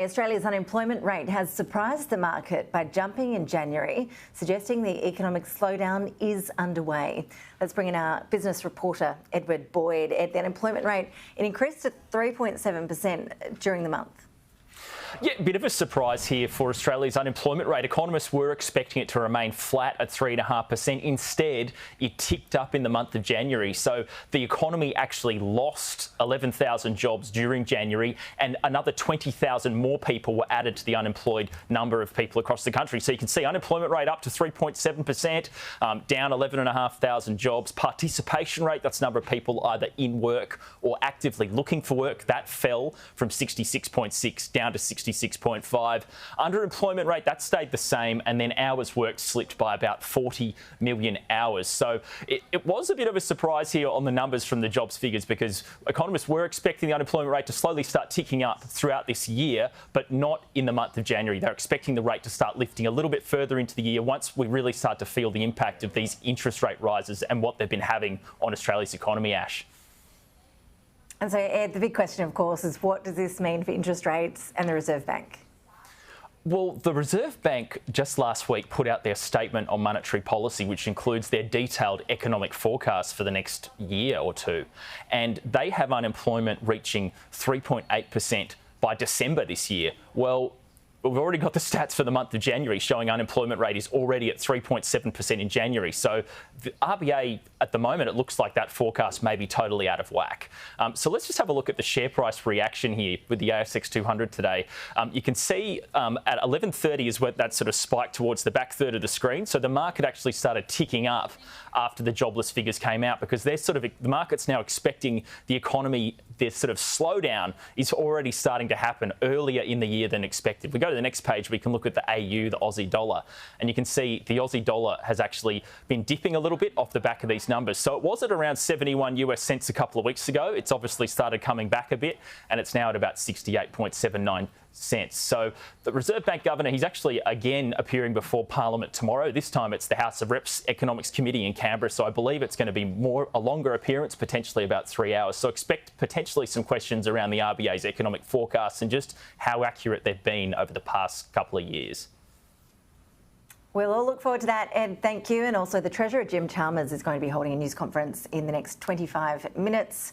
Australia's unemployment rate has surprised the market by jumping in January, suggesting the economic slowdown is underway. Let's bring in our business reporter, Edward Boyd. Ed, the unemployment rate, it increased to 3.7% during the month. Yeah, a bit of a surprise here for Australia's unemployment rate. Economists were expecting it to remain flat at 3.5%. Instead, it ticked up in the month of January. So the economy actually lost 11,000 jobs during January, and another 20,000 more people were added to the unemployed number of people across the country. So you can see unemployment rate up to 3.7%, down 11,500 jobs. Participation rate, that's the number of people either in work or actively looking for work, that fell from 66.6 down to 66.5. Underemployment rate, that stayed the same, and then hours worked slipped by about 40 million hours. So it was a bit of a surprise here on the numbers from the jobs figures, because economists were expecting the unemployment rate to slowly start ticking up throughout this year, but not in the month of January. They're expecting the rate to start lifting a little bit further into the year once we really start to feel the impact of these interest rate rises and what they've been having on Australia's economy, Ash. And so, Ed, the big question, of course, is what does this mean for interest rates and the Reserve Bank? Well, the Reserve Bank just last week put out their statement on monetary policy, which includes their detailed economic forecast for the next year or two. And they have unemployment reaching 3.8% by December this year. Well, we've already got the stats for the month of January showing unemployment rate is already at 3.7% in January. So the RBA, at the moment, it looks like that forecast may be totally out of whack. So let's just have a look at the share price reaction here with the ASX 200 today. You can see at 11:30 is where that sort of spiked towards the back third of the screen. So the market actually started ticking up after the jobless figures came out, because the market's now expecting the economy, this sort of slowdown is already starting to happen earlier in the year than expected. If we go to the next page, we can look at the AU, the Aussie dollar, and you can see the Aussie dollar has actually been dipping a little bit off the back of these numbers. So it was at around 71 US cents a couple of weeks ago. It's obviously started coming back a bit, and it's now at about 68.79 cents. So the Reserve Bank Governor, he's actually again appearing before Parliament tomorrow. This time it's the House of Reps Economics Committee in Canberra. So I believe it's going to be a longer appearance, potentially about 3 hours. So expect potentially some questions around the RBA's economic forecasts and just how accurate they've been over the past couple of years. We'll all look forward to that, Ed. Thank you. And also the Treasurer, Jim Chalmers, is going to be holding a news conference in the next 25 minutes.